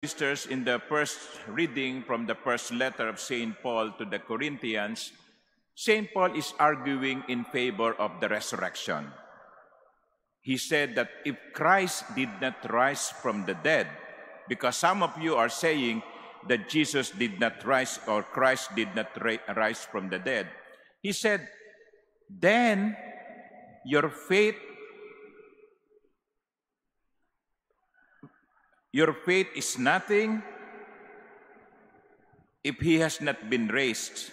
Sisters, in the first reading from the first letter of St. Paul to the Corinthians, St. Paul is arguing in favor of the resurrection. He said that if Christ did not rise from the dead, because some of you are saying that Jesus did not rise or Christ did not rise from the dead, he said, then your faith is nothing if he has not been raised.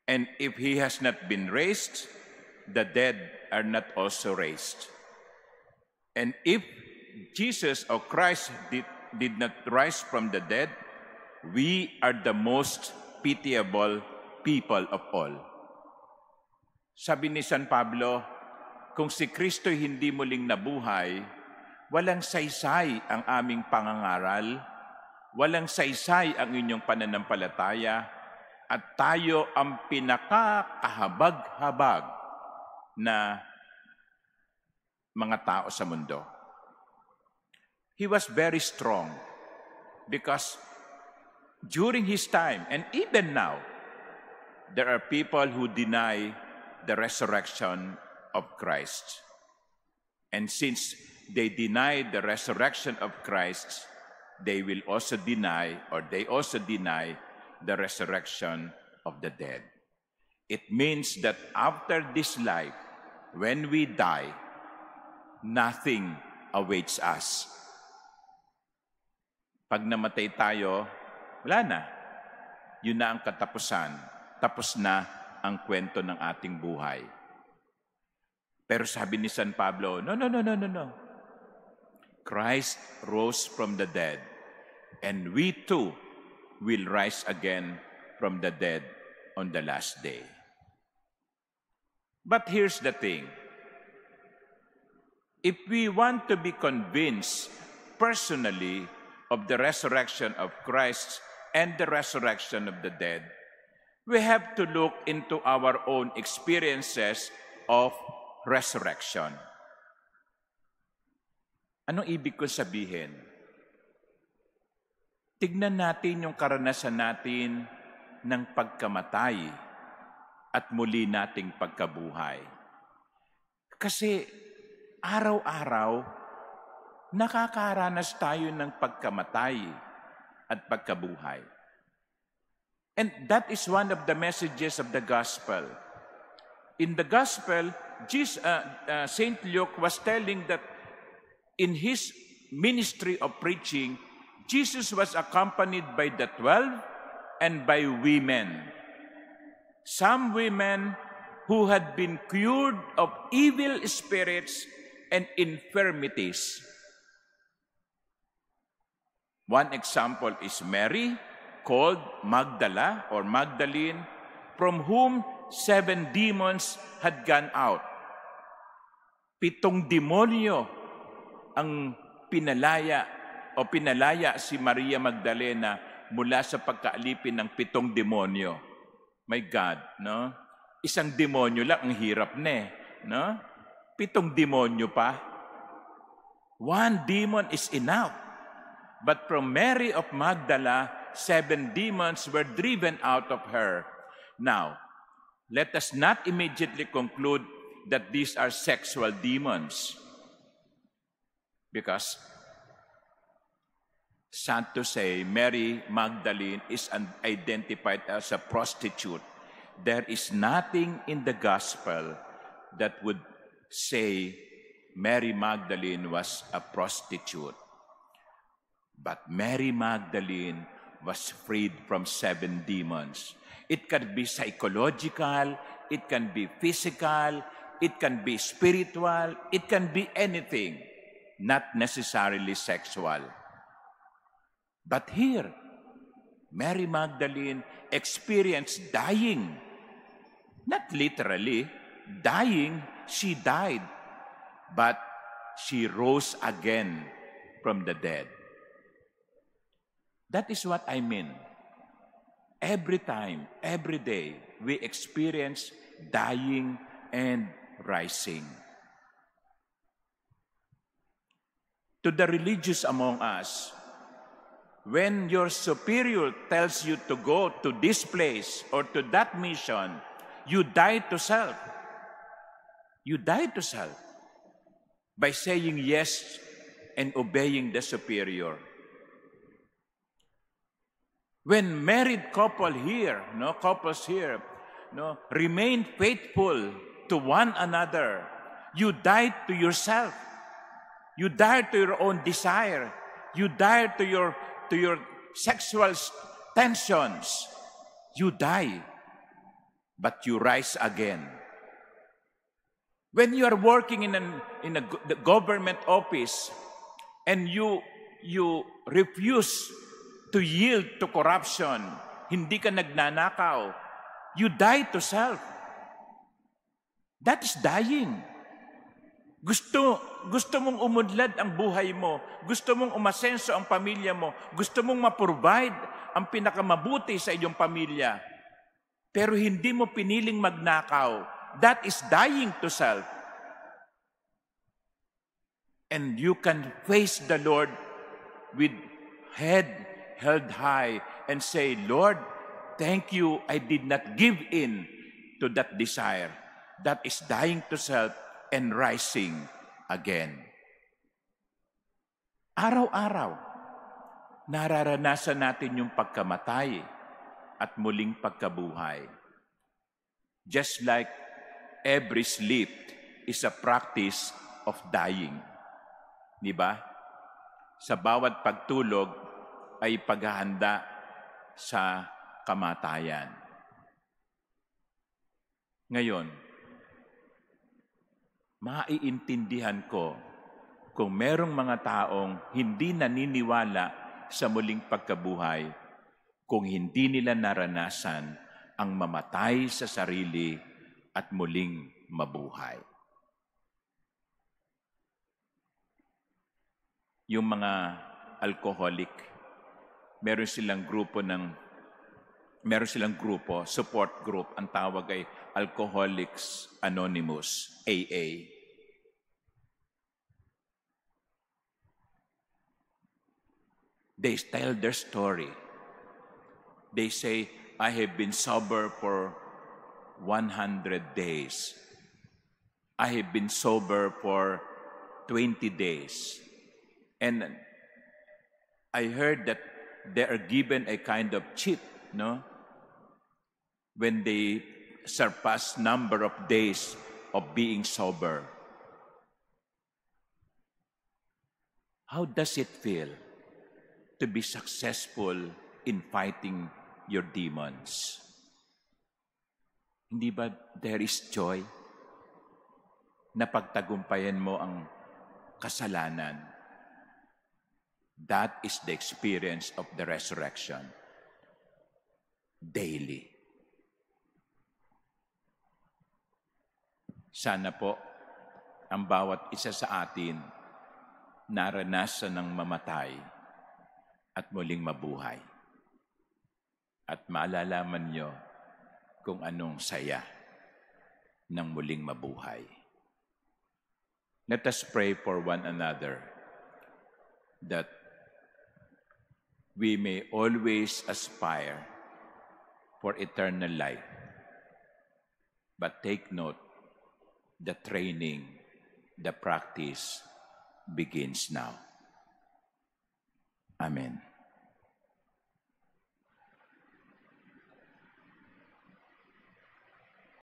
And if he has not been raised, the dead are not also raised. And if Jesus or Christ did not rise from the dead, we are the most pitiable people of all. Sabi ni San Pablo, kung si Kristo hindi muling nabuhay, walang saysay ang aming pangangaral, walang saysay ang inyong pananampalataya, at tayo ang pinakakahabag-habag na mga tao sa mundo. He was very strong because during his time, and even now, there are people who deny the resurrection of Christ. And since they deny the resurrection of Christ, they also deny the resurrection of the dead. It means that after this life, when we die, nothing awaits us. Pag namatay tayo, wala na. Yun na ang katapusan. Tapos na ang kwento ng ating buhay. Pero sabi ni San Pablo, no. Christ rose from the dead, and we too will rise again from the dead on the last day. But here's the thing. If we want to be convinced personally of the resurrection of Christ and the resurrection of the dead, we have to look into our own experiences of resurrection. Anong ibig ko sabihin? Tignan natin yung karanasan natin ng pagkamatay at muli nating pagkabuhay. Kasi araw-araw, nakakaranas tayo ng pagkamatay at pagkabuhay. And that is one of the messages of the gospel. In the gospel, St. Luke was telling that in his ministry of preaching, Jesus was accompanied by the 12 and by women. Some women who had been cured of evil spirits and infirmities. One example is Mary, called Magdala or Magdalene, from whom 7 demons had gone out. 7 demonyo ang pinalaya si Maria Magdalena mula sa pagkaalipin ng 7 demonyo. My God, no? Isang demonyo lang, ang hirap na no? 7 demonyo pa. 1 demon is enough. But from Mary of Magdala, 7 demons were driven out of her. Now, let us not immediately conclude that these are sexual demons. Because, sad to say, Mary Magdalene is identified as a prostitute. There is nothing in the gospel that would say Mary Magdalene was a prostitute. But Mary Magdalene was freed from 7 demons. It can be psychological, it can be physical, it can be spiritual, it can be anything, not necessarily sexual. But here, Mary Magdalene experienced dying. Not literally, dying, she died. But she rose again from the dead. That is what I mean. Every time, every day, we experience dying and rising. To the religious among us, When your superior tells you to go to this place or to that mission, you die to self. You die to self by saying yes and obeying the superior. When married couples here, remain faithful to one another, you die to yourself. You die to your own desire. You die to your sexual tensions. You die, but you rise again. When you are working in a government office and you refuse to yield to corruption, hindi ka nagnanakaw, you die to self. That is dying. Gusto mong umunlad ang buhay mo. Gusto mong umasenso ang pamilya mo. Gusto mong ma-provide ang pinakamabuti sa iyong pamilya. Pero hindi mo piniling magnakaw. That is dying to self. And you can face the Lord with head held high and say, Lord, thank you, I did not give in to that desire. That is dying to self and rising again. Araw-araw, nararanasan natin yung pagkamatay at muling pagkabuhay. Just like every sleep is a practice of dying. Di ba? Sa bawat pagtulog ay paghahanda sa kamatayan. Ngayon, maiintindihan ko kung merong mga taong hindi naniniwala sa muling pagkabuhay, kung hindi nila naranasan ang mamatay sa sarili at muling mabuhay. Yung mga alcoholic, meron silang support group, ang tawag ay Alcoholics Anonymous, AA. They tell their story. They say, I have been sober for 100 days. I have been sober for 20 days. And I heard that they are given a kind of cheat, no? When they surpass number of days of being sober. How does it feel to be successful in fighting your demons? Hindi ba there is joy na pagtagumpayan mo ang kasalanan? That is the experience of the resurrection. Daily. Sana po ang bawat isa sa atin naranasan ng mamatay at muling mabuhay. At maalalaman nyo kung anong saya ng muling mabuhay. Let us pray for one another that we may always aspire for eternal life. But take note, the training, the practice begins now. Amen.